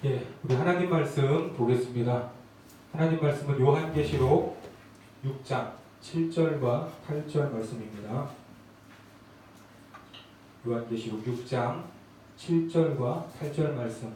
예, 우리 하나님 말씀 보겠습니다. 하나님 말씀은 요한계시록 6장 7절과 8절 말씀입니다. 요한계시록 6장 7절과 8절 말씀.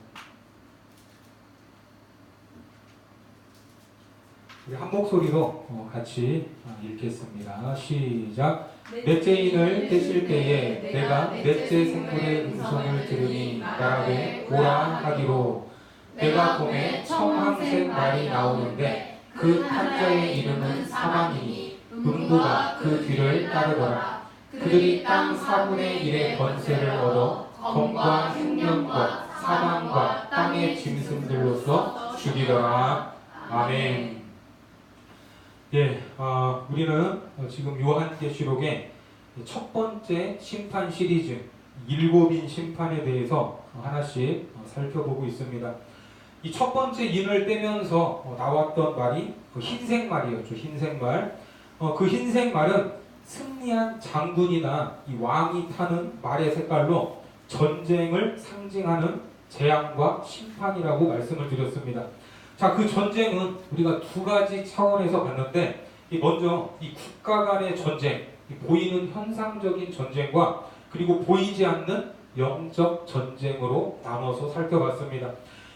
우리 한 목소리로 같이 읽겠습니다. 시작. 넷째 인을 떼실 때에 내가 넷째 생물의 음성을 들으니 나라되 오라 하기로 내가 봄에 청황색 말이 나오는데 그 탄자의 이름은 사망이니 음부가 그 뒤를 따르더라. 그들이 땅 4분의 1의 권세를 얻어 검과 흉년과 사망과 땅의 짐승들로서 죽이더라. 아멘. 예, 우리는 지금 요한계시록의 첫 번째 심판 시리즈 일곱인 심판에 대해서 하나씩 살펴보고 있습니다. 이 첫 번째 인을 떼면서 나왔던 말이 흰색 말이었죠. 흰색 말. 그 흰색 말은 승리한 장군이나 이 왕이 타는 말의 색깔로 전쟁을 상징하는 재앙과 심판이라고 말씀을 드렸습니다. 자, 그 전쟁은 우리가 두 가지 차원에서 봤는데, 먼저 이 국가 간의 전쟁, 보이는 현상적인 전쟁과 그리고 보이지 않는 영적 전쟁으로 나눠서 살펴봤습니다.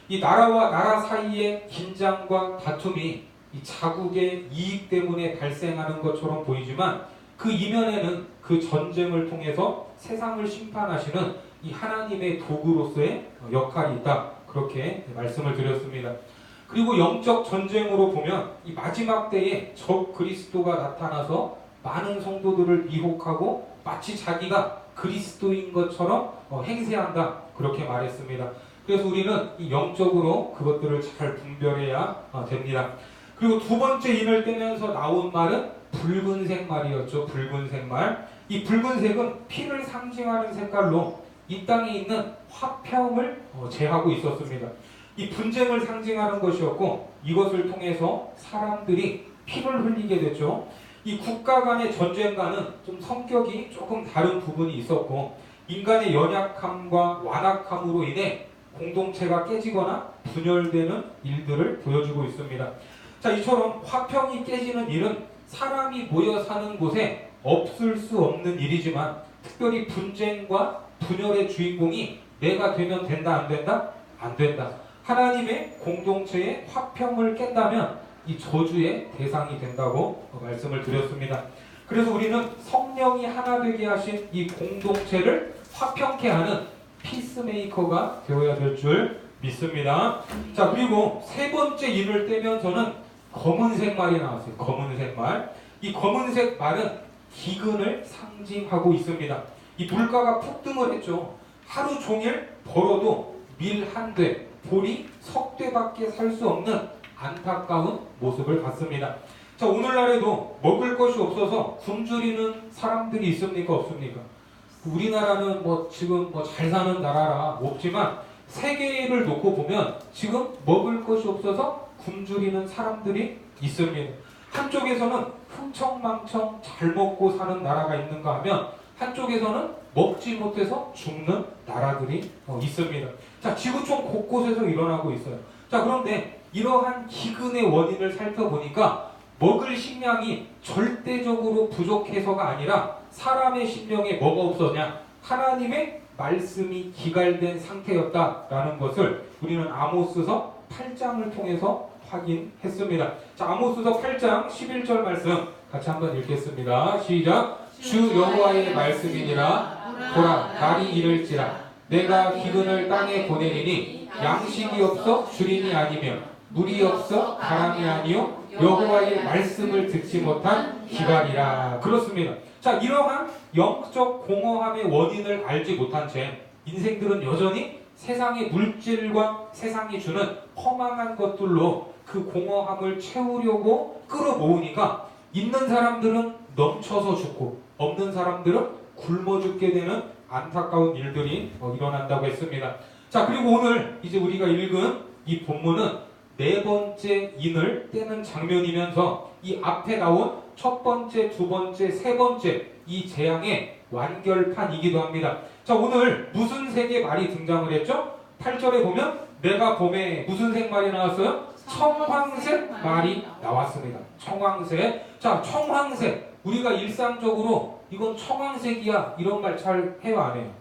이 나라와 나라 사이의 긴장과 다툼이 이 자국의 이익 때문에 발생하는 것처럼 보이지만 그 이면에는 그 전쟁을 통해서 세상을 심판하시는 이 하나님의 도구로서의 역할이 있다. 그렇게 말씀을 드렸습니다. 그리고 영적 전쟁으로 보면 이 마지막 때에 적 그리스도가 나타나서 많은 성도들을 미혹하고 마치 자기가 그리스도인 것처럼 행세한다. 그렇게 말했습니다. 그래서 우리는 이 영적으로 그것들을 잘 분별해야 됩니다. 그리고 두 번째 인을 떼면서 나온 말은 붉은색 말이었죠. 붉은색 말. 이 붉은색은 피를 상징하는 색깔로 이 땅에 있는 화평을 제하고 있었습니다. 이 분쟁을 상징하는 것이었고 이것을 통해서 사람들이 피를 흘리게 됐죠. 이 국가 간의 전쟁과는 좀 성격이 조금 다른 부분이 있었고 인간의 연약함과 완악함으로 인해 공동체가 깨지거나 분열되는 일들을 보여주고 있습니다. 자, 이처럼 화평이 깨지는 일은 사람이 모여 사는 곳에 없을 수 없는 일이지만 특별히 분쟁과 분열의 주인공이 내가 되면 된다, 안 된다? 안 된다. 하나님의 공동체의 화평을 깬다면 이 저주의 대상이 된다고 말씀을 드렸습니다. 그래서 우리는 성령이 하나 되게 하신 이 공동체를 화평케 하는 피스메이커가 되어야 될 줄 믿습니다. 자, 그리고 세 번째 인을 떼면서는 검은색 말이 나왔어요. 검은색 말. 이 검은색 말은 기근을 상징하고 있습니다. 이 물가가 폭등을 했죠. 하루 종일 벌어도 밀 한 대, 보리 석 대밖에 살 수 없는 안타까운 모습을 봤습니다. 자, 오늘날에도 먹을 것이 없어서 굶주리는 사람들이 있습니까? 없습니까? 우리나라는 지금 잘 사는 나라라 없지만 세계를 놓고 보면 지금 먹을 것이 없어서 굶주리는 사람들이 있습니다. 한쪽에서는 흥청망청 잘 먹고 사는 나라가 있는가 하면 한쪽에서는 먹지 못해서 죽는 나라들이 있습니다. 자, 지구촌 곳곳에서 일어나고 있어요. 자, 그런데 이러한 기근의 원인을 살펴보니까 먹을 식량이 절대적으로 부족해서가 아니라 사람의 심령에 뭐가 없었냐? 하나님의 말씀이 기갈된 상태였다라는 것을 우리는 아모스서 8장을 통해서 확인했습니다. 자, 아모스서 8장 11절 말씀 같이 한번 읽겠습니다. 시작. 주 여호와의 말씀이니라. 보라, 날이 이를지라. 내가 기근을 땅에 보내리니 양식이 없어 주림이 아니며 물이 없어 가람이 아니요 여호와의 말씀을 듣지 못한 기갈이라. 그렇습니다. 자, 이러한 영적 공허함의 원인을 알지 못한 채 인생들은 여전히 세상의 물질과 세상이 주는 허망한 것들로 그 공허함을 채우려고 끌어모으니까 있는 사람들은 넘쳐서 죽고 없는 사람들은 굶어 죽게 되는 안타까운 일들이 일어난다고 했습니다. 자, 그리고 오늘 이제 우리가 읽은 이 본문은 네 번째 인을 떼는 장면이면서 이 앞에 나온 첫 번째, 두 번째, 세 번째 이 재앙의 완결판이기도 합니다. 자, 오늘 무슨 색의 말이 등장을 했죠? 8절에 보면 내가 봄에 무슨 색 말이 나왔어요? 청황색 말이 나왔습니다. 청황색. 자, 청황색. 우리가 일상적으로 이건 청황색이야 이런 말 잘 해요, 안 해요?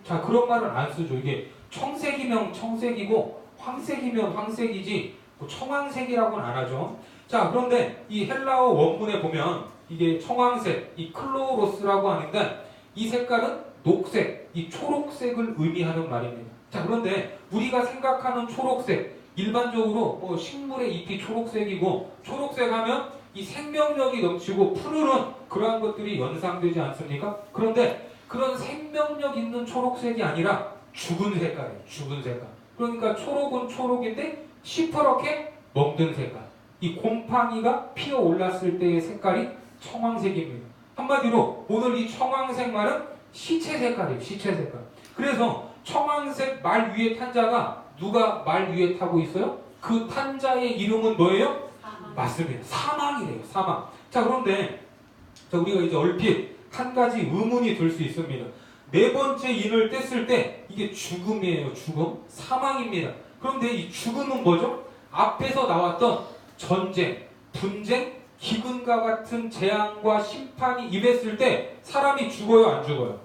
자, 그런 말은 안 쓰죠. 이게 청색이면 청색이고 황색이면 황색이지 뭐 청황색이라고는 안 하죠. 자, 그런데 이 헬라어 원문에 보면 이게 청황색, 이 클로로스라고 하는데 이 색깔은 녹색, 이 초록색을 의미하는 말입니다. 자, 그런데 우리가 생각하는 초록색, 일반적으로 식물의 잎이 초록색이고 초록색 하면 이 생명력이 넘치고 푸르른 그러한 것들이 연상되지 않습니까? 그런데 그런 생명력 있는 초록색이 아니라 죽은 색깔이에요. 죽은 색깔. 그러니까 초록은 초록인데 시퍼렇게 먹는 색깔. 이 곰팡이가 피어 올랐을 때의 색깔이 청황색입니다. 한마디로 오늘 이 청황색 말은 시체 색깔이에요. 시체 색깔. 그래서 청황색 말 위에 탄 자가 누가 말 위에 타고 있어요? 그 탄 자의 이름은 뭐예요? 맞습니다. 사망이래요. 사망. 자, 그런데 우리가 이제 얼핏 한 가지 의문이 들 수 있습니다. 네 번째 인을 뗐을 때 이게 죽음이에요. 죽음. 사망입니다. 그런데 이 죽음은 뭐죠? 앞에서 나왔던 전쟁, 분쟁, 기근과 같은 재앙과 심판이 임했을 때 사람이 죽어요, 안 죽어요?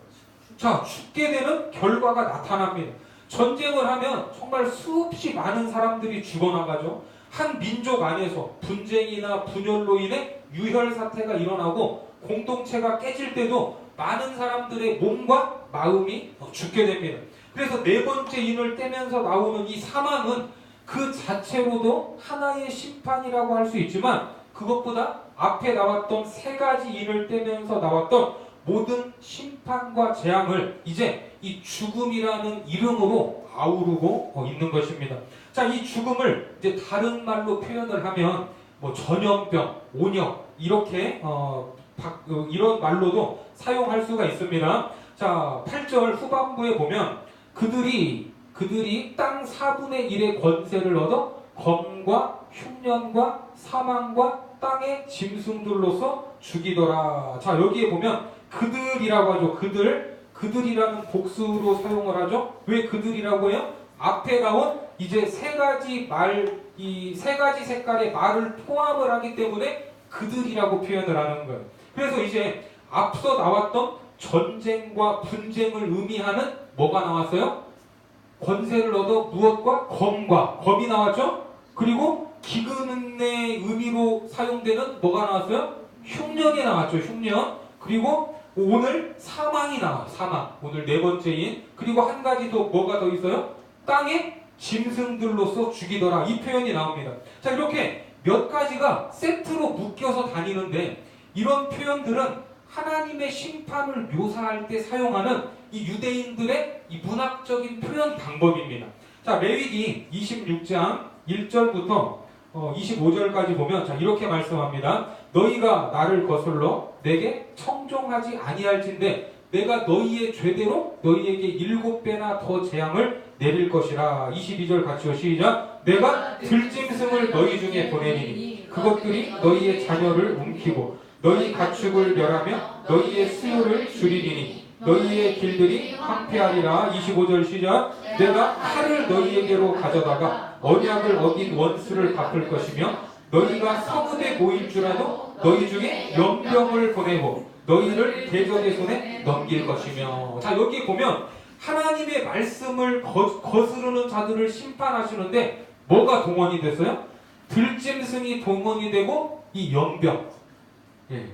자, 죽게 되는 결과가 나타납니다. 전쟁을 하면 정말 수없이 많은 사람들이 죽어나가죠. 한 민족 안에서 분쟁이나 분열로 인해 유혈 사태가 일어나고 공동체가 깨질 때도 많은 사람들의 몸과 마음이 죽게 됩니다. 그래서 네 번째 인을 떼면서 나오는 이 사망은 그 자체로도 하나의 심판이라고 할 수 있지만 그것보다 앞에 나왔던 세 가지 인을 떼면서 나왔던 모든 심판과 재앙을 이제 이 죽음이라는 이름으로 아우르고 있는 것입니다. 자, 이 죽음을 이제 다른 말로 표현을 하면 뭐 전염병, 온역 이렇게 이런 말로도 사용할 수가 있습니다. 자, 8절 후반부에 보면 그들이 땅 4분의 1의 권세를 얻어 검과 흉년과 사망과 땅의 짐승들로서 죽이더라. 자, 여기에 보면 그들이라고 하죠. 그들이라는 복수로 사용을 하죠. 왜 그들이라고 해요? 앞에 나온 이제 이 세 가지 색깔의 말을 포함을 하기 때문에 그들이라고 표현을 하는 거예요. 그래서 이제 앞서 나왔던 전쟁과 분쟁을 의미하는 뭐가 나왔어요? 권세를 얻어 무엇과? 검이 나왔죠? 그리고 기근의 의미로 사용되는 뭐가 나왔어요? 흉년이 나왔죠. 흉년. 그리고 오늘 사망이 나와요. 사망. 오늘 네 번째인. 그리고 한 가지 더 뭐가 더 있어요? 땅의 짐승들로서 죽이더라. 이 표현이 나옵니다. 자, 이렇게 몇 가지가 세트로 묶여서 다니는데 이런 표현들은 하나님의 심판을 묘사할 때 사용하는 이 유대인들의 이 문학적인 표현 방법입니다. 자, 레위기 26장 1절부터 25절까지 보면 자, 이렇게 말씀합니다. 너희가 나를 거슬러 내게 청종하지 아니할진대 내가 너희의 죄대로 너희에게 7배나 더 재앙을 내릴 것이라. 22절 같이요. 시작. 내가 들짐승을 너희 중에 보내리니 그것들이 너희의 자녀를 움키고 너희 가축을 멸하며 너희의 수요를 줄이리니 너희의 길들이 황폐하리라. 25절 시작. 내가 칼을 너희에게로 가져다가 언약을 어긴 원수를 갚을 것이며 너희가 성읍에 모일 줄 알고 너희 중에 연병을 보내고 너희를 대적의 손에 넘길 것이며. 자, 여기 보면 하나님의 말씀을 거스르는 자들을 심판하시는데 뭐가 동원이 됐어요? 들짐승이 동원이 되고 이 연병. 예.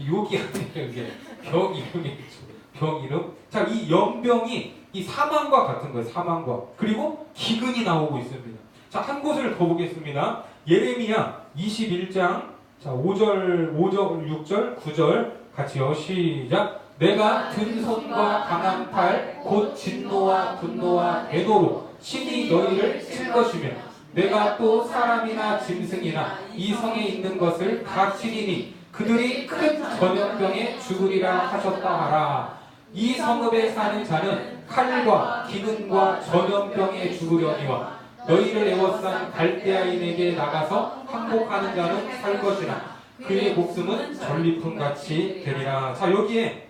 욕이 아니에요. 이게 병 이름이죠. 병 이름. 자, 이 연병이 이 사망과 같은 거예요. 사망과. 그리고 기근이 나오고 있습니다. 자, 한 곳을 더 보겠습니다. 예레미야 21장 자, 5절, 6절, 9절 같이요. 시작. 내가 든 손과 강한 팔, 곧 진노와 분노와 애노로 신이 너희를 칠 것이며 내가 또 사람이나 짐승이나 이 성에 있는 것을 다 치리니 그들이 큰 전염병에 죽으리라 하셨다 하라. 이 성읍에 사는 자는 칼과 기근과 전염병에 죽으려니와 너희를 애워싼 갈대아인에게 나가서 항복하는 자는 살 것이나 그의 목숨은 전리품같이 되리라. 자, 여기에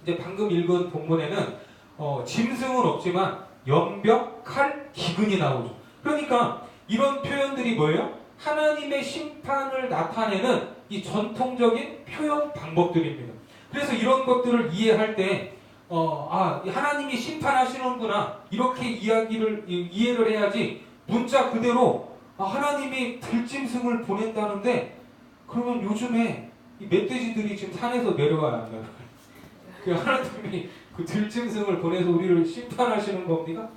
이제 방금 읽은 본문에는 짐승은 없지만 연병, 칼, 기근이 나오죠. 그러니까 이런 표현들이 뭐예요? 하나님의 심판을 나타내는 이 전통적인 표현 방법들입니다. 그래서 이런 것들을 이해할 때 하나님이 심판하시는구나 이렇게 이해를 해야지 문자 그대로 하나님이 들짐승을 보낸다는데 그러면 요즘에 이 멧돼지들이 지금 산에서 내려와야 한다요. 그 하나님이 그 들짐승을 보내서 우리를 심판하시는 겁니까?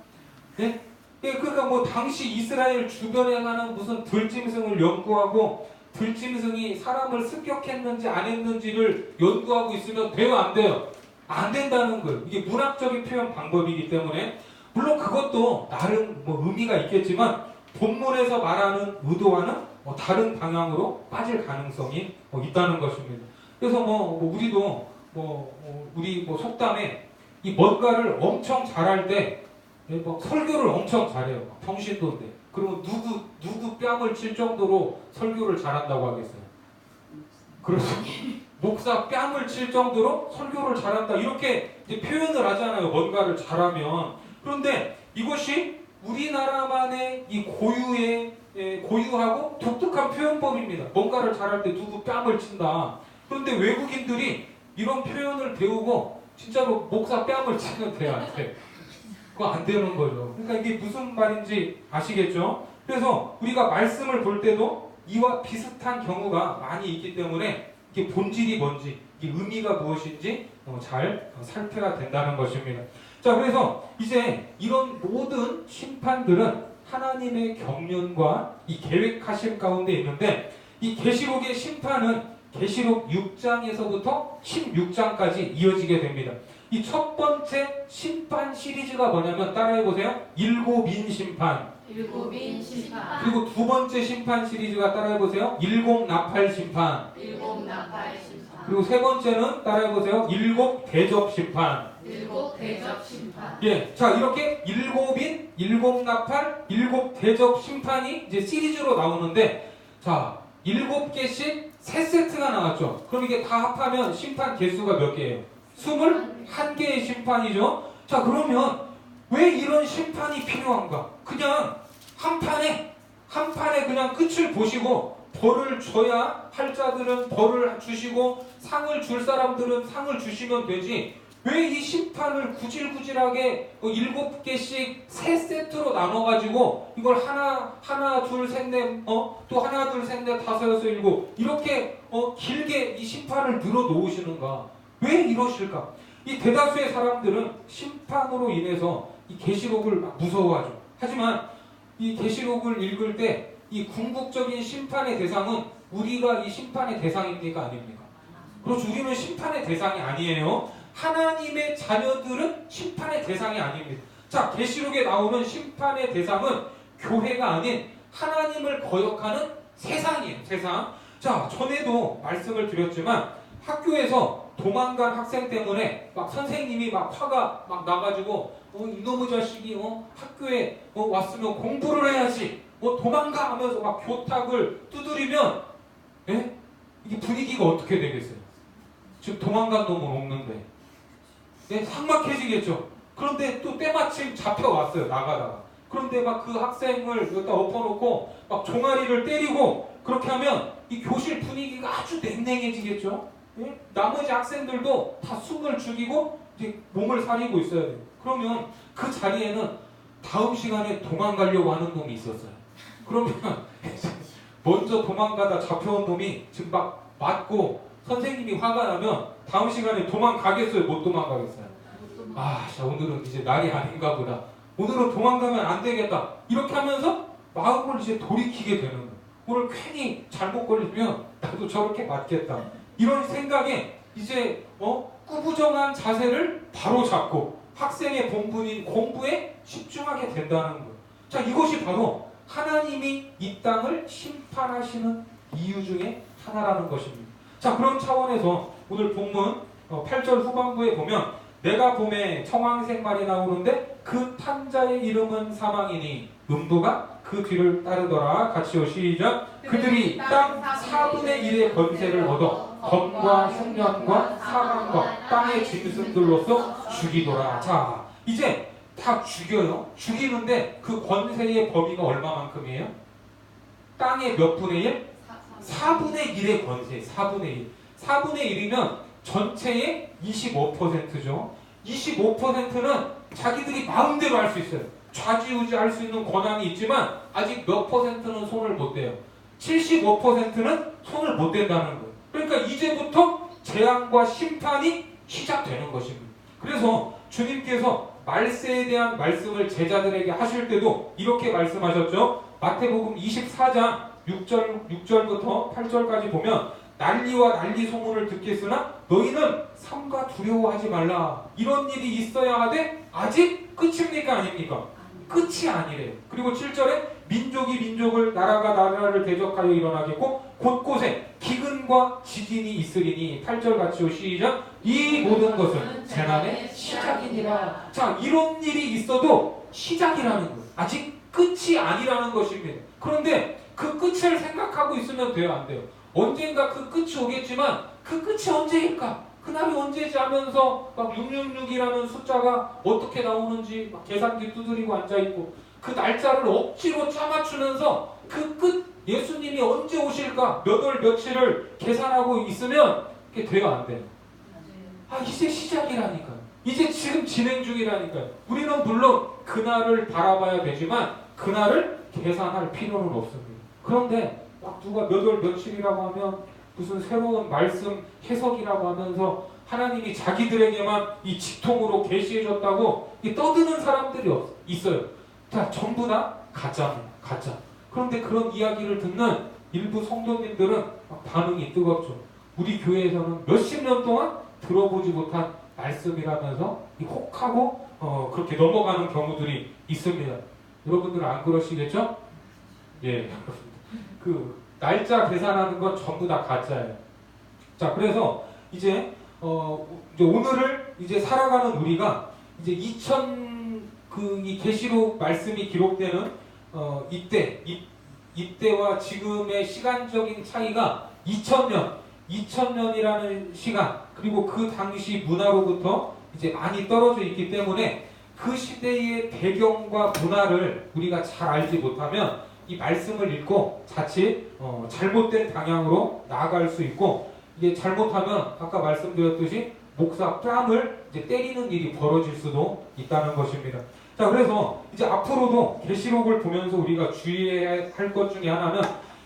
네? 그러니까 뭐 당시 이스라엘 주변에 가는 무슨 들짐승을 연구하고 들짐승이 사람을 습격했는지 안 했는지를 연구하고 있으면 돼요, 안 돼요? 안 된다는 거예요. 이게 문학적인 표현 방법이기 때문에 물론 그것도 나름 뭐 의미가 있겠지만 본문에서 말하는 의도와는 다른 방향으로 빠질 가능성이 있다는 것입니다. 그래서 우리도 우리 속담에 이 뭔가를 엄청 잘할 때 설교를 엄청 잘해요. 평신도인데. 그러면 누구 뺨을 칠 정도로 설교를 잘한다고 하겠어요? 그렇죠. 목사 뺨을 칠 정도로 설교를 잘한다. 이렇게 이제 표현을 하잖아요. 뭔가를 잘하면. 그런데 이것이 우리나라만의 이 고유하고 독특한 표현법입니다. 뭔가를 잘할 때 누구 뺨을 친다. 그런데 외국인들이 이런 표현을 배우고 진짜로 목사 뺨을 치면 돼요, 안 돼? 그거 안 되는 거죠. 그러니까 이게 무슨 말인지 아시겠죠? 그래서 우리가 말씀을 볼 때도 이와 비슷한 경우가 많이 있기 때문에 이게 본질이 뭔지, 이게 의미가 무엇인지 잘 살펴야 된다는 것입니다. 자, 그래서 이제 이런 모든 심판들은 하나님의 경륜과 이 계획하심 가운데 있는데 이 계시록의 심판은 계시록 6장에서부터 16장까지 이어지게 됩니다. 이 첫 번째 심판 시리즈가 뭐냐면 따라해보세요. 일곱인 심판. 일곱인 심판. 그리고 두 번째 심판 시리즈가 따라해보세요. 일곱 나팔 심판. 일곱 나팔 심판. 그리고 세 번째는 따라해보세요. 일곱 대접 심판. 일곱 대접 심판. 예, 자 이렇게 일곱인, 일곱 나팔, 일곱 대접 심판이 이제 시리즈로 나오는데 자 7개씩 3세트가 나왔죠. 그럼 이게 다 합하면 심판 개수가 몇 개예요? 21개의 심판이죠. 자 그러면 왜 이런 심판이 필요한가? 그냥 한 판에 그냥 끝을 보시고 벌을 줘야 할 자들은 벌을 주시고 상을 줄 사람들은 상을 주시면 되지 왜 이 심판을 구질구질하게 7개씩 3세트로 나눠가지고 이걸 하나 둘 셋 넷 또 하나 둘 셋 넷 다섯 여섯 일곱 이렇게 길게 이 심판을 늘어 놓으시는가? 왜 이러실까? 이 대다수의 사람들은 심판으로 인해서 이 계시록을 막 무서워하죠. 하지만 이 계시록을 읽을 때 이 궁극적인 심판의 대상은 우리가 이 심판의 대상입니까? 아닙니까? 그렇죠. 우리는 심판의 대상이 아니에요. 하나님의 자녀들은 심판의 대상이 아닙니다. 자, 계시록에 나오는 심판의 대상은 교회가 아닌 하나님을 거역하는 세상이에요. 세상. 자, 전에도 말씀을 드렸지만 학교에서 도망간 학생 때문에 막 선생님이 막 화가 막 나가지고 이놈의 자식이 학교에 왔으면 공부를 해야지 도망가 하면서 막 교탁을 두드리면 이게 분위기가 어떻게 되겠어요? 지금 도망간 놈은 없는데 삭막해지겠죠. 그런데 또 때마침 잡혀왔어요. 나가다가. 그런데 막 그 학생을 여기다 엎어놓고 막 종아리를 때리고 그렇게 하면 이 교실 분위기가 아주 냉랭해지겠죠. 나머지 학생들도 다 숨을 죽이고 이제 몸을 사리고 있어야 돼요. 그러면 그 자리에는 다음 시간에 도망가려고 하는 놈이 있었어요. 그러면 먼저 도망가다 잡혀온 놈이 지금 막 맞고 선생님이 화가 나면 다음 시간에 도망가겠어요? 못 도망가겠어요? 자 오늘은 이제 날이 아닌가 보다. 오늘은 도망가면 안 되겠다. 이렇게 하면서 마음을 이제 돌이키게 되는 거예요. 오늘 괜히 잘못 걸리면 나도 저렇게 맞겠다. 이런 생각에 이제 꾸부정한 자세를 바로 잡고 학생의 본분인 공부에 집중하게 된다는 거예요. 자, 이것이 바로 하나님이 이 땅을 심판하시는 이유 중에 하나라는 것입니다. 자, 그런 차원에서 오늘 본문 8절 후반부에 보면 내가 봄에 청황색 말이 나오는데 그 탄자의 이름은 사망이니 음부가 그 뒤를 따르더라. 같이 시작. 그들이 땅 4분의 1의 권세를 얻어 검과 흉년과 사망과 땅의 짐승들로서 죽이더라. 자, 이제 다 죽여요. 죽이는데 그 권세의 범위가 얼마만큼이에요? 땅의 몇 분의 1? 4분의 1의 권세. 4분의 1. 4분의 1이면 전체의 25%죠. 25%는 자기들이 마음대로 할 수 있어요. 좌지우지 할 수 있는 권한이 있지만 아직 몇 퍼센트는 손을 못 대요. 75%는 손을 못 댄다는 거예요. 그러니까 이제부터 재앙과 심판이 시작되는 것입니다. 그래서 주님께서 말세에 대한 말씀을 제자들에게 하실 때도 이렇게 말씀하셨죠. 마태복음 24장 6절부터 8절까지 보면 난리와 난리 소문을 듣겠으나 너희는 삼가 두려워하지 말라. 이런 일이 있어야 하되 아직 끝입니까 아닙니까? 끝이 아니래요. 그리고 7절에 민족이 민족을 나라가 나라를 대적하여 일어나겠고 곳곳에 기근과 지진이 있으리니 8절 같이요 시작. 이 모든 것은 재난의 시작이니라. 자, 이런 일이 있어도 시작이라는 거예요. 아직 끝이 아니라는 것입니다. 그런데 그 끝을 생각하고 있으면 돼요 안 돼요? 언젠가 그 끝이 오겠지만 그 끝이 언제일까? 그날이 언제지 하면서 막 666이라는 숫자가 어떻게 나오는지 막 계산기 두드리고 앉아있고 그 날짜를 억지로 짜맞추면서 그 끝 예수님이 언제 오실까 몇 월 며칠을 계산하고 있으면 그게 돼요 안 돼요? 아 이제 시작이라니까요. 이제 지금 진행 중이라니까요. 우리는 물론 그날을 바라봐야 되지만 그날을 계산할 필요는 없습니다. 그런데 막 누가 몇 월 며칠이라고 하면 무슨 새로운 말씀 해석이라고 하면서 하나님이 자기들에게만 이 직통으로 계시해줬다고 떠드는 사람들이 있어요. 자, 전부 다 가짜입니다. 가짜. 그런데 그런 이야기를 듣는 일부 성도님들은 반응이 뜨겁죠. 우리 교회에서는 몇십 년 동안 들어보지 못한 말씀이라면서 혹하고 그렇게 넘어가는 경우들이 있습니다. 여러분들은 안 그러시겠죠? 예, 그 날짜 계산하는 건 전부 다 가짜예요. 자, 그래서 이제 오늘을 이제 살아가는 우리가 이제 이 계시록 말씀이 기록되는 이때와 지금의 시간적인 차이가 2000년이라는 시간 그리고 그 당시 문화로부터 이제 많이 떨어져 있기 때문에 그 시대의 배경과 문화를 우리가 잘 알지 못하면 이 말씀을 읽고 자칫 잘못된 방향으로 나아갈 수 있고 이게 잘못하면 아까 말씀드렸듯이 목사 뺨을 이제 때리는 일이 벌어질 수도 있다는 것입니다. 자, 그래서 이제 앞으로도 계시록을 보면서 우리가 주의해야 할 것 중에 하나는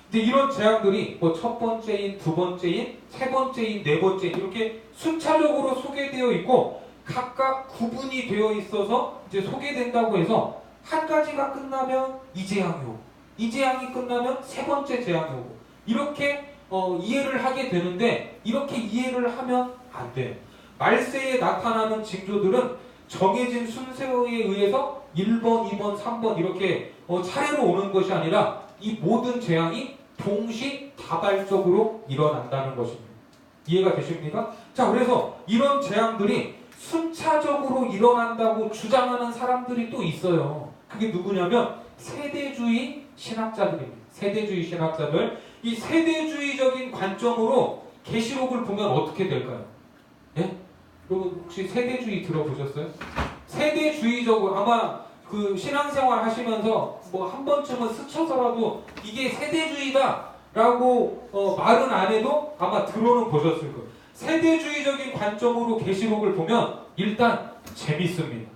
이제 이런 재앙들이 뭐 첫 번째인, 두 번째인, 세 번째인, 네 번째인 이렇게 순차적으로 소개되어 있고 각각 구분이 되어 있어서 이제 소개된다고 해서 한 가지가 끝나면 이 재앙이 오고 이 재앙이 끝나면 세 번째 재앙이 오고 이렇게 이해를 하게 되는데 이렇게 이해를 하면 안 돼요. 말세에 나타나는 징조들은 정해진 순서에 의해서 1번, 2번, 3번 이렇게 차례로 오는 것이 아니라 이 모든 재앙이 동시다발적으로 일어난다는 것입니다. 이해가 되십니까? 자, 그래서 이런 재앙들이 순차적으로 일어난다고 주장하는 사람들이 또 있어요. 그게 누구냐면 세대주의 신학자들입니다. 세대주의 신학자들. 이 세대주의적인 관점으로 계시록을 보면 어떻게 될까요? 예? 여러분 혹시 세대주의 들어보셨어요? 세대주의적으로 아마 그 신앙생활 하시면서 뭐 한 번쯤은 스쳐서라도 이게 세대주의다라고 말은 안 해도 아마 들어는 보셨을 거예요. 세대주의적인 관점으로 계시록을 보면 일단 재밌습니다.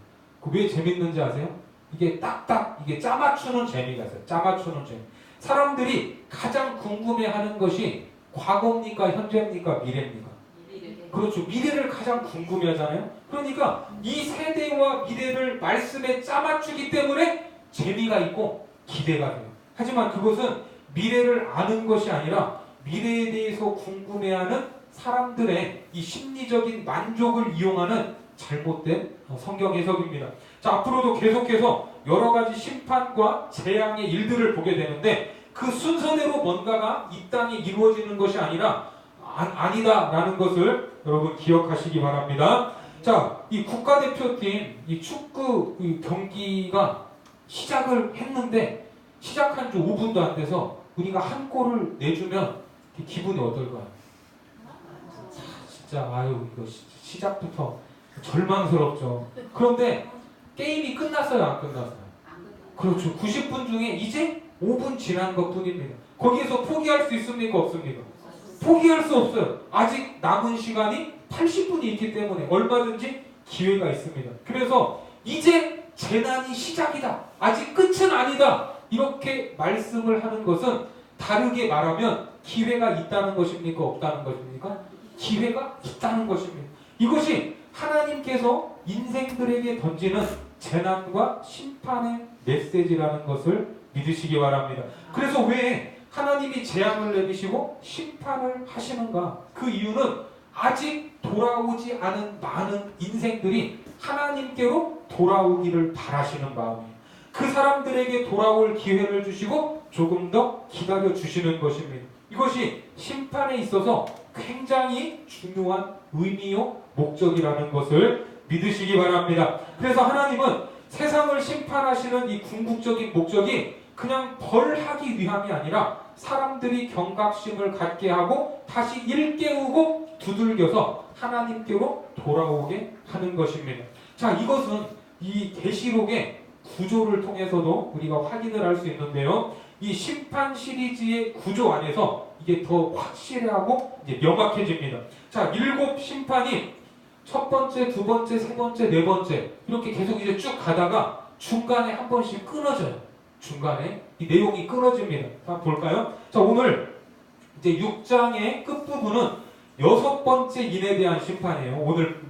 왜 재밌는지 아세요? 이게 딱딱 이게 짜맞추는 재미가 있어요. 짜맞추는 재미. 사람들이 가장 궁금해하는 것이 과거입니까? 현재입니까? 미래입니까? 그렇죠. 미래를 가장 궁금해하잖아요. 그러니까 이 세대와 미래를 말씀에 짜맞추기 때문에 재미가 있고 기대가 돼요. 하지만 그것은 미래를 아는 것이 아니라 미래에 대해서 궁금해하는 사람들의 이 심리적인 만족을 이용하는 잘못된 성경 해석입니다. 자, 앞으로도 계속해서 여러 가지 심판과 재앙의 일들을 보게 되는데 그 순서대로 뭔가가 이 땅에 이루어지는 것이 아니다라는 것을 여러분 기억하시기 바랍니다. 자, 이 국가대표팀 이 축구 경기가 시작을 했는데 시작한 지 5분도 안 돼서 우리가 한 골을 내주면 기분이 어떨까요? 진짜 아유 이거 시작부터 절망스럽죠. 그런데 게임이 끝났어요, 안 끝났어요? 그렇죠. 90분 중에 이제 5분 지난 것 뿐입니다. 거기에서 포기할 수 있습니까? 없습니까? 포기할 수 없어요. 아직 남은 시간이 80분이 있기 때문에 얼마든지 기회가 있습니다. 그래서 이제 재난이 시작이다. 아직 끝은 아니다. 이렇게 말씀을 하는 것은 다르게 말하면 기회가 있다는 것입니까? 없다는 것입니까? 기회가 있다는 것입니다. 이것이 하나님께서 인생들에게 던지는 재난과 심판의 메시지라는 것을 믿으시기 바랍니다. 그래서 왜 하나님이 재앙을 내리시고 심판을 하시는가? 그 이유는 아직 돌아오지 않은 많은 인생들이 하나님께로 돌아오기를 바라시는 마음이에요. 그 사람들에게 돌아올 기회를 주시고 조금 더 기다려 주시는 것입니다. 이것이 심판에 있어서 굉장히 중요한 의미요 목적이라는 것을 믿으시기 바랍니다. 그래서 하나님은 세상을 심판하시는 이 궁극적인 목적이 그냥 벌하기 위함이 아니라 사람들이 경각심을 갖게 하고 다시 일깨우고 두들겨서 하나님께로 돌아오게 하는 것입니다. 자, 이것은 이 계시록의 구조를 통해서도 우리가 확인을 할 수 있는데요. 이 심판 시리즈의 구조 안에서 이게 더 확실하고 이제 명확해집니다. 자, 7 심판이 첫 번째, 두 번째, 세 번째, 네 번째 이렇게 계속 이제 쭉 가다가 중간에 한 번씩 끊어져요. 중간에 이 내용이 끊어집니다. 한번 볼까요? 자, 오늘 이제 6장의 끝부분은 6번째 인에 대한 심판이에요. 오늘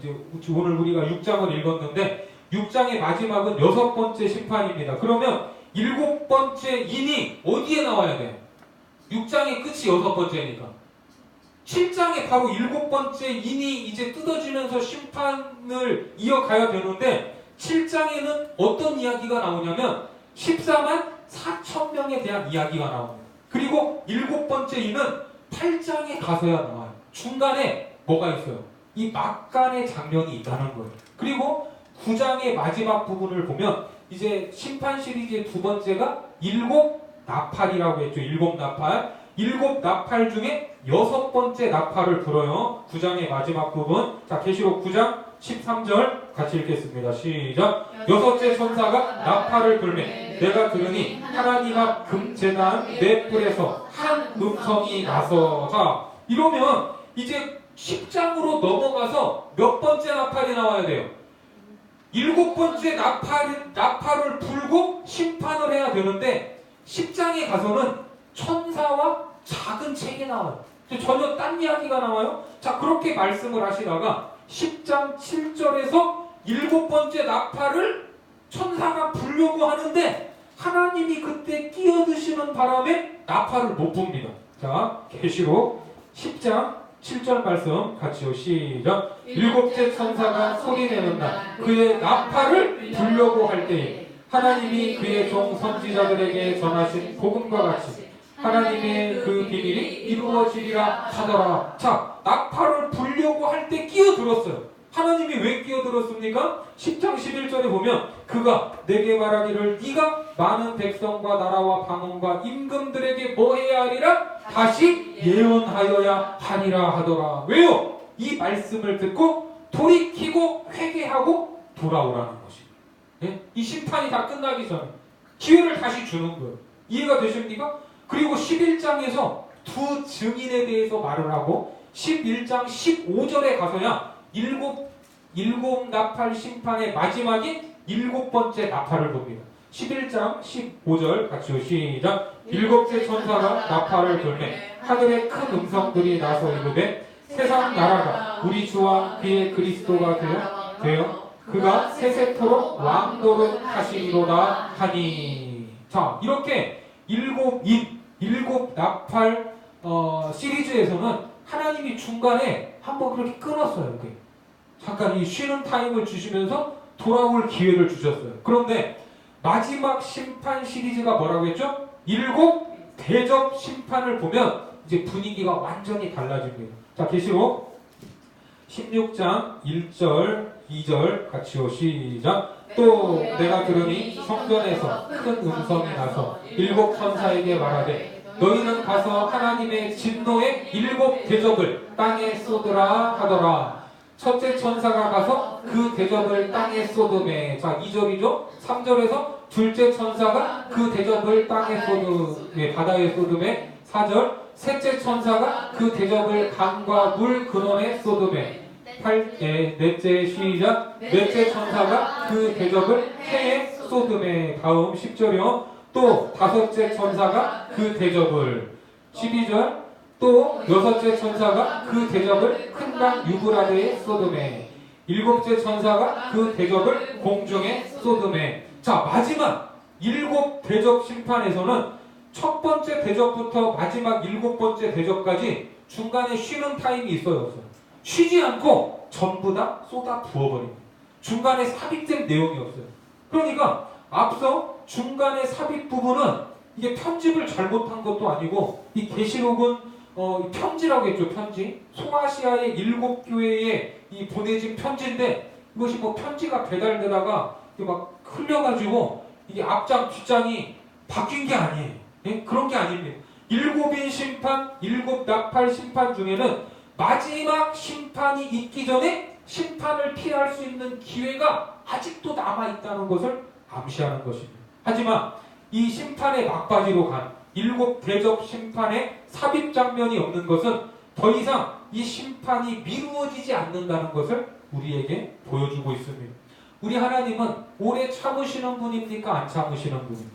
우리가 6장을 읽었는데 6장의 마지막은 6번째 심판입니다. 그러면 7번째 인이 어디에 나와야 돼요? 6장의 끝이 6번째니까 7장에 바로 7번째 인이 이제 뜯어지면서 심판을 이어가야 되는데 7장에는 어떤 이야기가 나오냐면 14만 4천 명에 대한 이야기가 나옵니다. 그리고 7번째 인은 8장에 가서야 나와요. 중간에 뭐가 있어요? 이 막간의 장면이 있다는 거예요. 그리고 9장의 마지막 부분을 보면 이제 심판 시리즈의 두 번째가 7 나팔이라고 했죠. 7 나팔. 7 나팔 중에 6번째 나팔을 불어요. 9장의 마지막 부분. 자, 계시록 9장 13절 같이 읽겠습니다. 시작. 여섯째 천사가 나팔을 불매 내가 들으니 하나님 앞 금제단 네 뿔에서 한 음성이 나서. 자, 이러면 이제 10장으로 넘어가서 몇 번째 나팔이 나와야 돼요? 7번째 나팔을 불고 심판을 해야 되는데 10장에 가서는 천사와 작은 책이 나와요. 전혀 딴 이야기가 나와요. 자, 그렇게 말씀을 하시다가 10장 7절에서 7번째 나팔을 천사가 불려고 하는데 하나님이 그때 끼어드시는 바람에 나팔을 못 붑니다. 자, 계시록 10장 7절 말씀 같이요. 시작. 7째 천사가 소리내는 날 그의 나팔을 불려고 할 때에 하나님이 그의 종 선지자들에게 전하신 복음과 같이 하나님의 그 비밀이 이루어지리라 하더라. 자, 나팔을 불려고 할 때 끼어들었어요. 하나님이 왜 끼어들었습니까? 10장 11절에 보면 그가 내게 말하기를 네가 많은 백성과 나라와 방언과 임금들에게 뭐 해야 하리라? 다시 예언하여야 하리라 하더라. 왜요? 이 말씀을 듣고 돌이키고 회개하고 돌아오라는 것입니다. 예? 이 심판이 다 끝나기 전에 기회를 다시 주는 거예요. 이해가 되십니까? 그리고 11장에서 두 증인에 대해서 말을 하고 11장 15절에 가서야 일곱 나팔 심판의 마지막인 7번째 나팔을 봅니다. 11장 15절 같이요. 시작. 7째 천사가 나팔을 불매 하늘에 큰 음성들이 나서 이르되 세상 나라가 우리 주와 그의 그리스도가 되어 그가 세세토록 왕노릇 하시리로다 하니. 자, 이렇게 7 나팔 시리즈에서는 하나님이 중간에 한번 그렇게 끊었어요. 이렇게. 잠깐 이 쉬는 타임을 주시면서 돌아올 기회를 주셨어요. 그런데 마지막 심판 시리즈가 뭐라고 했죠? 7 대접 심판을 보면 이제 분위기가 완전히 달라집니다. 자, 계시록 16장 1절 2절 같이요. 시작. 또 내가 들으니 성전에서 큰 음성이 나서 7 천사에게 말하되 너희는 가서 하나님의 진노의 7 대접을 땅에 쏟으라 하더라. 첫째 천사가 가서 그 대접을 땅에 쏟음에. 자, 2절이죠. 3절에서 둘째 천사가 그 대접을 땅에 쏟음에, 바다에 쏟음에. 4절, 셋째 천사가 그 대접을 강과 물 근원에 쏟음에. 넷째 시작. 넷째 천사가 그 대접을 해에 쏟음에. 다음 10절이요. 또 다섯째 천사가 그 대접을. 12절. 또 여섯째 천사가 그 대접을 큰 강 유브라데에 쏟음에. 일곱째 천사가 그 대접을 공중에 쏟음에. 자, 마지막 일곱 대접 심판에서는 첫 번째 대접부터 마지막 일곱 번째 대접까지 중간에 쉬는 타임이 있어요, 없어요? 쉬지 않고 전부 다 쏟아 부어버립니다. 중간에 삽입된 내용이 없어요. 그러니까 앞서 중간에 삽입 부분은 이게 편집을 잘못한 것도 아니고, 이 계시록은 편지라고 했죠. 편지. 소아시아의 7교회에 이 보내진 편지인데, 이것이 뭐 편지가 배달되다가 막 흘려가지고 이게 앞장 뒷장이 바뀐 게 아니에요. 예? 그런 게 아닙니다. 일곱인 심판, 일곱 나팔 심판 중에는 마지막 심판이 있기 전에 심판을 피할 수 있는 기회가 아직도 남아있다는 것을 암시하는 것입니다. 하지만 이 심판의 막바지로 간 일곱 대접 심판의 삽입 장면이 없는 것은 더 이상 이 심판이 미루어지지 않는다는 것을 우리에게 보여주고 있습니다. 우리 하나님은 오래 참으시는 분입니까? 안 참으시는 분입니까?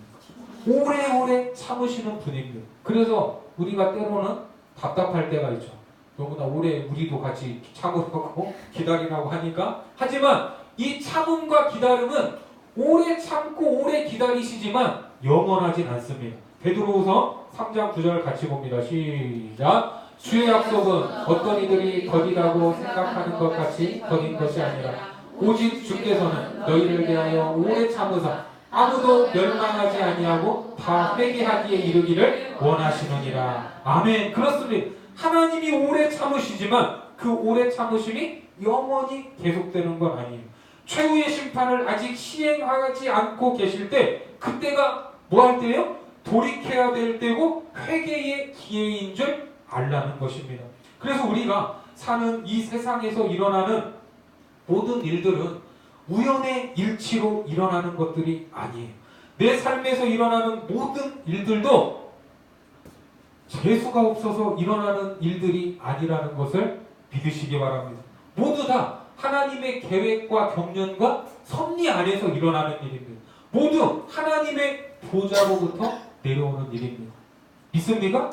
오래오래 참으시는 분입니다. 그래서 우리가 때로는 답답할 때가 있죠. 너무나 오래 우리도 같이 참으라고 기다리라고 하니까. 하지만 이 참음과 기다림은 오래 참고 오래 기다리시지만 영원하진 않습니다. 베드로후서 3장 9절 같이 봅니다. 시작. 주의 약속은 어떤 이들이 더디다고 생각하는 것 같이 더딘 것이 아니라 오직 주께서는 너희를 대하여 오래 참으사 아무도 멸망하지 아니하고 다 회개하기에 이르기를 원하시느니라. 아멘. 그렇습니다. 하나님이 오래 참으시지만 그 오래 참으심이 영원히 계속되는 건 아니에요. 최후의 심판을 아직 시행하지 않고 계실 때, 그때가 뭐 할 때예요? 돌이켜야 될 때고 회개의 기회인 줄 알라는 것입니다. 그래서 우리가 사는 이 세상에서 일어나는 모든 일들은 우연의 일치로 일어나는 것들이 아니에요. 내 삶에서 일어나는 모든 일들도 재수가 없어서 일어나는 일들이 아니라는 것을 믿으시기 바랍니다. 모두 다 하나님의 계획과 경륜과 섭리 안에서 일어나는 일입니다. 모두 하나님의 보좌로부터 내려오는 일입니다. 믿습니까?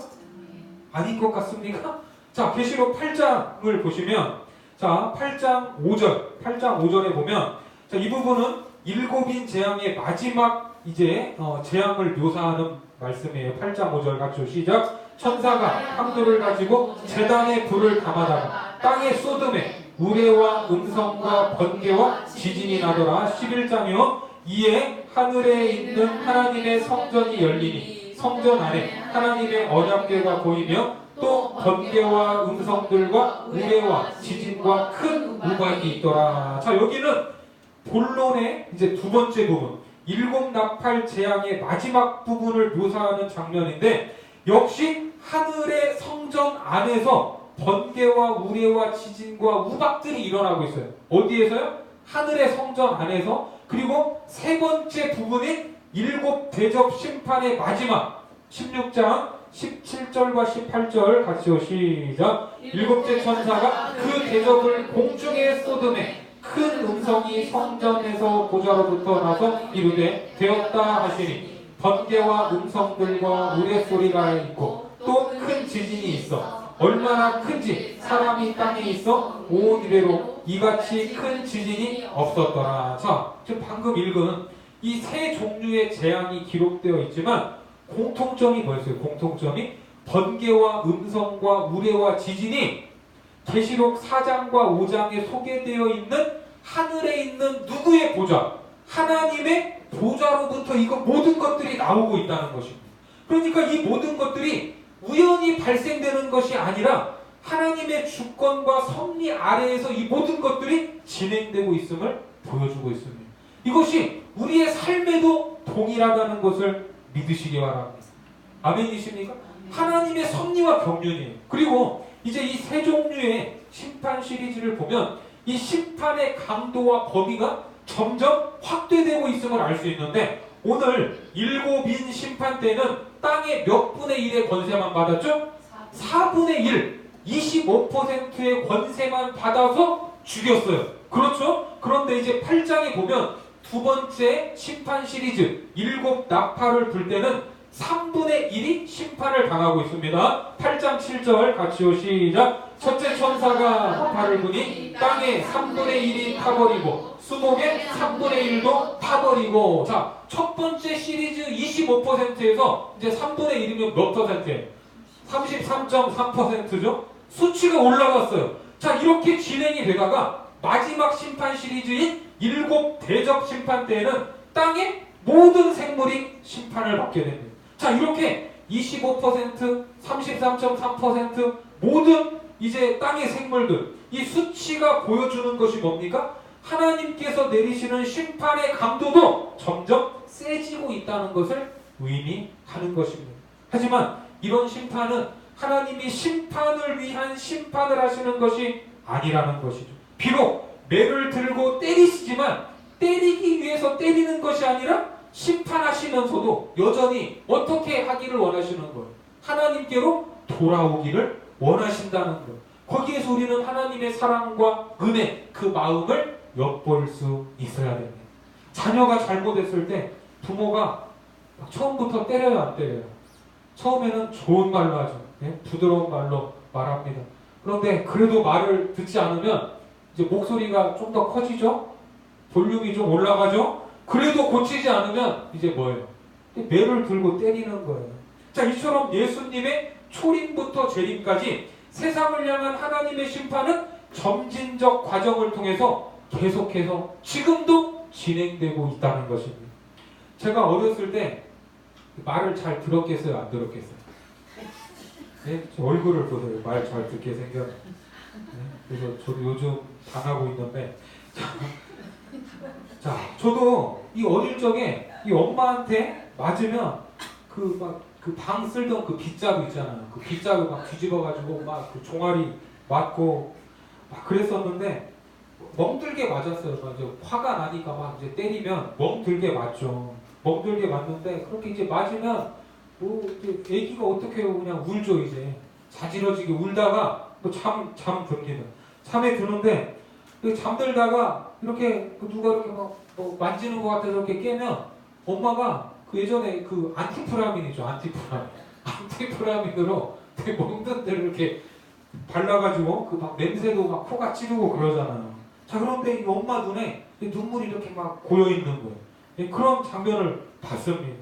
아닌 것 같습니까? 자, 계시록 8장을 보시면, 자, 8장 5절에 보면, 자, 이 부분은 일곱인 재앙의 마지막 이제 재앙을 묘사하는 말씀이에요. 8장 5절 같이 시작. 천사가 황도를 가지고 제단에 불을 담아다가 땅에 쏟음에 우레와 음성과 번개와 지진이 나더라. 11장이요. 이에 하늘에 있는 하나님의 성전이 열리니 성전 안에 하나님의 언약궤가 보이며 또 번개와 음성들과 우레와 지진과 큰 우박이 있더라. 자, 여기는 본론의 이제 두 번째 부분, 일곱 나팔 재앙의 마지막 부분을 묘사하는 장면인데, 역시 하늘의 성전 안에서 번개와 우레와 지진과 우박들이 일어나고 있어요. 어디에서요? 하늘의 성전 안에서. 그리고 세 번째 부분인 일곱 대접 심판의 마지막 16장 17절과 18절 같이요. 시작. 일곱째 천사가 그 대접을 공중에 쏟음에 큰 음성이 성전에서 보좌로부터 나서 이르되 되었다 하시니 번개와 음성들과 우레소리가 있고 또 큰 지진이 있어 얼마나 큰지 사람이 땅에 있어 온 이래로 이같이 큰 지진이 없었더라. 자, 지금 방금 읽은 이 세 종류의 재앙이 기록되어 있지만 공통점이 뭐였어요? 공통점이 번개와 음성과 우레와 지진이 계시록 4장과 5장에 소개되어 있는 하늘에 있는 누구의 보좌? 하나님의 보좌로부터 이거 모든 것들이 나오고 있다는 것입니다. 그러니까 이 모든 것들이 우연히 발생되는 것이 아니라 하나님의 주권과 섭리 아래에서 이 모든 것들이 진행되고 있음을 보여주고 있습니다. 이것이 우리의 삶에도 동일하다는 것을 믿으시기 바랍니다. 아멘이십니까? 하나님의 섭리와 경륜이에요. 그리고 이제 이 세 종류의 심판 시리즈를 보면 이 심판의 강도와 범위가 점점 확대되고 있음을 알 수 있는데, 오늘 일곱인 심판 때는 땅의 몇 분의 1의 권세만 받았죠? 4분의 1, 25%의 권세만 받아서 죽였어요. 그렇죠? 그런데 이제 8장에 보면 두 번째 심판 시리즈 일곱 나팔을 불 때는 3분의 1이 심판을 당하고 있습니다. 8장 7절 같이요, 시작. 첫째 천사가 나팔을 부니 땅에 3분의 1이 타버리고 수목의 3분의 1도 타버리고. 자, 첫 번째 시리즈 25%에서 이제 3분의 1이면 몇 퍼센트예요? 33.3%죠? 수치가 올라갔어요. 자, 이렇게 진행이 되다가 마지막 심판 시리즈인 일곱 대접 심판 때에는 땅의 모든 생물이 심판을 받게 됩니다. 자, 이렇게 25%, 33.3% 모든 이제 땅의 생물들, 이 수치가 보여주는 것이 뭡니까? 하나님께서 내리시는 심판의 강도도 점점 세지고 있다는 것을 의미하는 것입니다. 하지만 이런 심판은 하나님이 심판을 위한 심판을 하시는 것이 아니라는 것이죠. 비록 매를 들고 때리시지만 때리기 위해서 때리는 것이 아니라 심판하시면서도 여전히 어떻게 하기를 원하시는 거예요? 하나님께로 돌아오기를 원하신다는 거예요. 거기에서 우리는 하나님의 사랑과 은혜, 그 마음을 엿볼 수 있어야 됩니다. 자녀가 잘못했을 때 부모가 처음부터 때려요, 안 때려요? 처음에는 좋은 말로 하죠. 예? 부드러운 말로 말합니다. 그런데 그래도 말을 듣지 않으면 이제 목소리가 좀 더 커지죠? 볼륨이 좀 올라가죠? 그래도 고치지 않으면 이제 뭐예요? 매를 들고 때리는 거예요. 자, 이처럼 예수님의 초림부터 재림까지 세상을 향한 하나님의 심판은 점진적 과정을 통해서 계속해서 지금도 진행되고 있다는 것입니다. 제가 어렸을 때 말을 잘 들었겠어요? 안 들었겠어요? 네? 제 얼굴을 보세요. 말 잘 듣게 생겼네. 네? 그래서 저도 요즘 당하고 있는데 자, 저도 이 어릴 적에 이 엄마한테 맞으면 그 방 쓸던 그 빗자루 있잖아요. 그 빗자루 막 뒤집어가지고 막 그 종아리 맞고 막 그랬었는데 멍들게 맞았어요. 막 이제 화가 나니까 막 이제 때리면 멍들게 맞죠. 멍들게 맞는데 그렇게 이제 맞으면 뭐 이제 애기가 어떻게 해요? 그냥 울죠 이제. 자지러지게 울다가 또 잠 듭니다. 잠에 드는데 잠들다가 이렇게 누가 이렇게 막 뭐 만지는 것 같아서 이렇게 깨면 엄마가 그 예전에 그 안티프라민 있죠. 안티프라민으로 되게 먹는 데를 이렇게 발라가지고 그 막 냄새도 막 코가 찌르고 그러잖아요. 자, 그런데 이 엄마 눈에 눈물이 이렇게 막 고여 있는 거예요. 그런 장면을 봤습니다.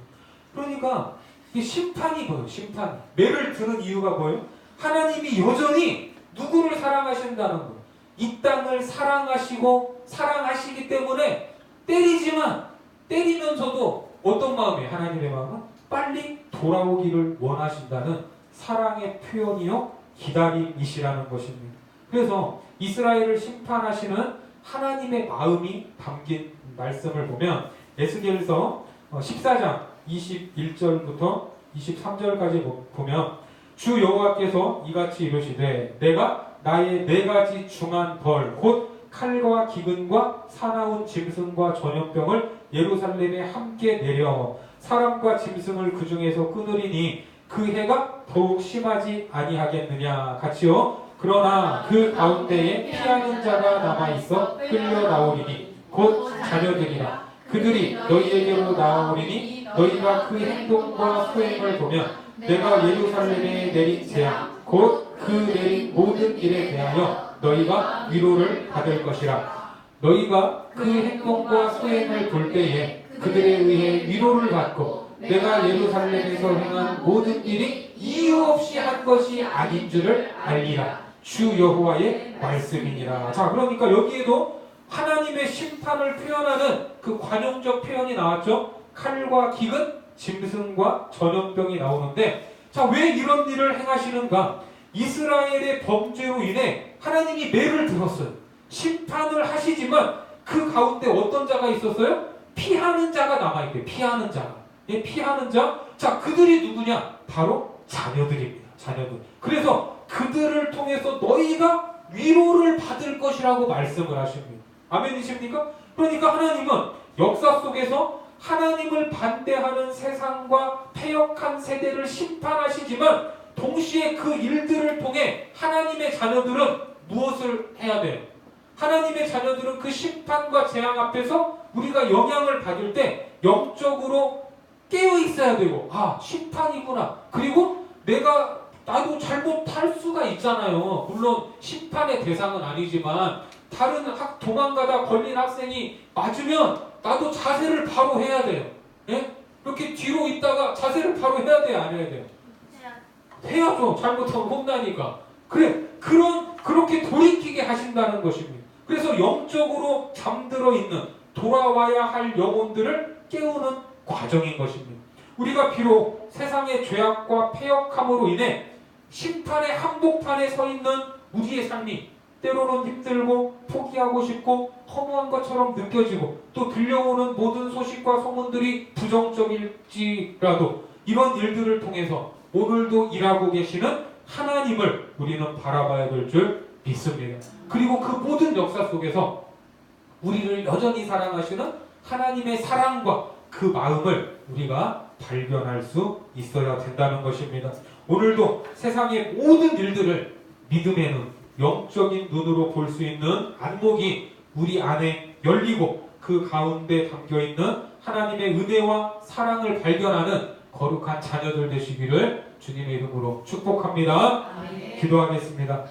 그러니까 이 심판이 뭐예요? 심판이 매를 드는 이유가 뭐예요? 하나님이 여전히 누구를 사랑하신다는 거예요. 이 땅을 사랑하시기 때문에 때리지만 때리면서도 어떤 마음이에요? 하나님의 마음은 빨리 돌아오기를 원하신다는 사랑의 표현이요 기다림이시라는 것입니다. 그래서 이스라엘을 심판하시는 하나님의 마음이 담긴 말씀을 보면 에스겔서 14장 21절부터 23절까지 보면 주 여호와께서 이같이 이르시되 내가 나의 네 가지 중한 벌 곧 칼과 기근과 사나운 짐승과 전염병을 예루살렘에 함께 내려 사람과 짐승을 그 중에서 끊으리니 그 해가 더욱 심하지 아니하겠느냐. 같이요. 그러나 그 가운데에 피하는 자가 남아있어 끌려 나오리니 곧 자녀들이라. 그들이 너희에게로 나아오리니 너희가 그 행동과 수행을 보면 내가 예루살렘에 내린 재앙 곧 그 내린 모든 일에 대하여 너희가 위로를 받을 것이라. 너희가 그 행동과 수행을 볼 때에 그들에 의해 위로를 받고 내가 예루살렘에서 행한 모든 일이 이유 없이 한 것이 아닌 줄을 알리라. 주 여호와의 말씀이니라. 자, 그러니까 여기에도 하나님의 심판을 표현하는 그 관용적 표현이 나왔죠. 칼과 기근, 짐승과 전염병이 나오는데, 자, 왜 이런 일을 행하시는가? 이스라엘의 범죄로 인해 하나님이 매를 들었어요. 심판을 하시지만 그 가운데 어떤 자가 있었어요? 피하는 자가 남아있대요. 피하는 자가. 예, 피하는 자. 자, 그들이 누구냐? 바로 자녀들입니다. 자녀들. 그래서 그들을 통해서 너희가 위로를 받을 것이라고 말씀을 하십니다. 아멘이십니까? 그러니까 하나님은 역사 속에서 하나님을 반대하는 세상과 패역한 세대를 심판하시지만 동시에 그 일들을 통해 하나님의 자녀들은 무엇을 해야 돼요? 하나님의 자녀들은 그 심판과 재앙 앞에서 우리가 영향을 받을 때 영적으로 깨어 있어야 되고, 아, 심판이구나. 그리고 나도 잘못할 수가 있잖아요. 물론 심판의 대상은 아니지만 다른 도망가다 걸린 학생이 맞으면 나도 자세를 바로 해야 돼요. 예? 이렇게 뒤로 있다가 자세를 바로 해야 돼요? 안 해야 돼요? 해야죠. 잘못하면 혼나니까. 그렇게 돌이키게 하신다는 것입니다. 그래서 영적으로 잠들어 있는 돌아와야 할 영혼들을 깨우는 과정인 것입니다. 우리가 비록 세상의 죄악과 패역함으로 인해 심판의 한복판에 서 있는 우리의 삶이 때로는 힘들고 포기하고 싶고 허무한 것처럼 느껴지고 또 들려오는 모든 소식과 소문들이 부정적일지라도 이런 일들을 통해서 오늘도 일하고 계시는 하나님을 우리는 바라봐야 될 줄 믿습니다. 그리고 그 모든 역사 속에서 우리를 여전히 사랑하시는 하나님의 사랑과 그 마음을 우리가 발견할 수 있어야 된다는 것입니다. 오늘도 세상의 모든 일들을 믿음의 눈, 영적인 눈으로 볼 수 있는 안목이 우리 안에 열리고 그 가운데 담겨있는 하나님의 은혜와 사랑을 발견하는 거룩한 자녀들 되시기를 주님의 이름으로 축복합니다. 아멘. 기도하겠습니다.